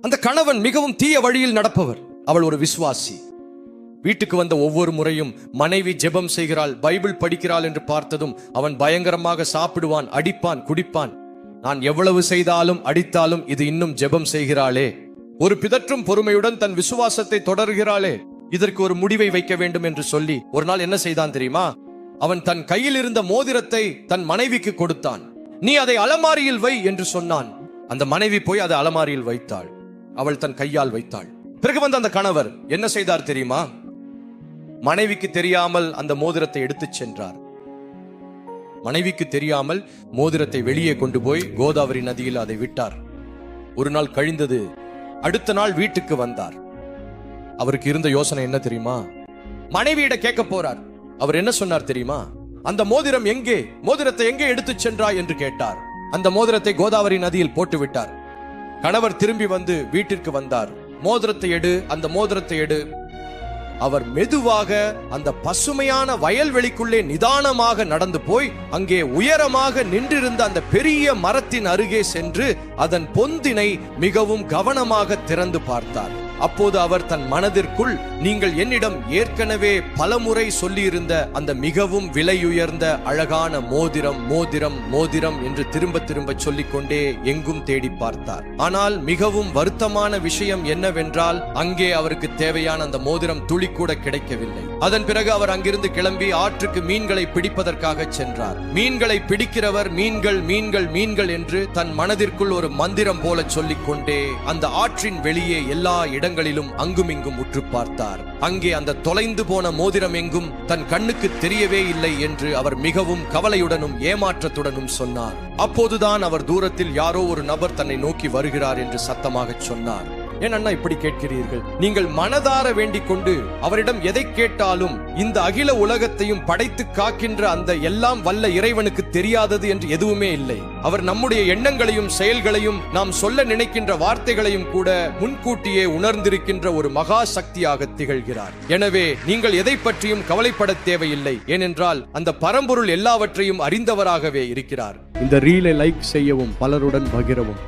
அந்த கணவன் மிகவும் தீய வழியில் நடப்பவர், அவள் ஒரு விசுவாசி. வீட்டுக்கு வந்த ஒவ்வொரு முறையும் மனைவி ஜெபம் செய்கிறாள், பைபிள் படிக்கிறாள் என்று பார்த்ததும் அவன் பயங்கரமாக சாப்பிடுவான், அடிப்பான், குடிப்பான். நான் எவ்வளவு செய்தாலும் அடித்தாலும் இது இன்னும் ஜெபம் செய்கிறாளே, ஒரு பிதற்றும் பொறுமையுடன் தன் விசுவாசத்தை தொடர்கிறாளே, இதற்கு ஒரு முடிவை வைக்க வேண்டும் என்று சொல்லி ஒரு நாள் என்ன செய்தான் தெரியுமா? அவன் தன் கையில் இருந்த மோதிரத்தை தன் மனைவிக்கு கொடுத்தான். நீ அதை அலமாரியில் வை என்று சொன்னான். அந்த மனைவி போய் அதை அலமாரியில் வைத்தாள். அவள் தன் கையால் வைத்தாள். பிறகு வந்த அந்த கணவர் என்ன செய்தார் தெரியுமா? மனைவிக்கு தெரியாமல் அந்த மோதிரத்தை எடுத்துச் சென்றார். மனைவிக்கு தெரியாமல் மோதிரத்தை வெளியே கொண்டு போய் கோதாவரி நதியில் அதை விட்டார். ஒரு நாள் கழிந்தது. அடுத்த நாள் வீட்டுக்கு வந்தார். அவருக்கு இருந்த யோசனை என்ன தெரியுமா? மனைவியிட கேட்க போறார். அவர் என்ன சொன்னார் தெரியுமா? அந்த மோதிரம் எங்கே, மோதிரத்தை எங்கே எடுத்துச் சென்றாய் என்று கேட்டார். அந்த மோதிரத்தை கோதாவரி நதியில் போட்டு விட்டார். கணவர் திரும்பி வந்து வீட்டிற்கு வந்தார். மோதிரத்தை எடு, அந்த மோதிரத்தை எடு. அவர் மெதுவாக அந்த பசுமையான வயல்வெளிக்குள்ளே நிதானமாக நடந்து போய் அங்கே உயரமாக நின்றிருந்த அந்த பெரிய மரத்தின் அருகே சென்று அதன் பொந்தினை மிகவும் கவனமாக திறந்து பார்த்தார். அப்போது அவர் தன் மனதிற்குள், நீங்கள் என்னிடம் ஏற்கனவே பலமுறை சொல்லியிருந்த அந்த மிகவும் விலையுயர்ந்த அழகான மோதிரம் மோதிரம் மோதிரம் என்று திரும்ப திரும்ப சொல்லிக்கொண்டே எங்கும் தேடி பார்த்தார். ஆனால் மிகவும் வருத்தமான விஷயம் என்னவென்றால், அங்கே அவருக்கு தேவையான அந்த மோதிரம் துளி கூட கிடைக்கவில்லை. அதன் பிறகு அவர் அங்கிருந்து கிளம்பி ஆற்றுக்கு மீன்களை பிடிப்பதற்காக சென்றார். மீன்களை பிடிக்கிறவர் மீன்கள் மீன்கள் மீன்கள் என்று தன் மனதிற்குள் ஒரு மந்திரம் போல சொல்லிக்கொண்டே அந்த ஆற்றின் வெளியே எல்லா இடங்களிலும் அங்குமிங்கும் உற்று பார்த்தார். அங்கே அந்த தொலைந்து போன மோதிரம் எங்கும் தன் கண்ணுக்கு தெரியவே இல்லை என்று அவர் மிகவும் கவலையுடனும் ஏமாற்றத்துடனும் சொன்னார். அப்போதுதான் அவர் தூரத்தில் யாரோ ஒரு நபர் தன்னை நோக்கி வருகிறார் என்று சத்தமாக சொன்னார். ஏன் அண்ணா இப்படி கேட்கிறீர்கள்? நீங்கள் மனதார வேண்டிக் கொண்டு அவரிடம் எதை கேட்டாலும் இந்த அகில உலகத்தையும் படைத்து காக்கின்ற அந்த எல்லாம் வல்ல இறைவனுக்கு தெரியாதது என்று எதுவுமே இல்லை. அவர் நம்முடைய எண்ணங்களையும் செயல்களையும், நாம் சொல்ல நினைக்கின்ற வார்த்தைகளையும் கூட முன்கூட்டியே உணர்ந்திருக்கின்ற ஒரு மகா சக்தியாக திகழ்கிறார். எனவே நீங்கள் எதை பற்றியும் கவலைப்பட தேவையில்லை. ஏனென்றால் அந்த பரம்பொருள் எல்லாவற்றையும் அறிந்தவராகவே இருக்கிறார். இந்த ரீலை லைக் செய்யவும், பலருடன் பகிரவும்.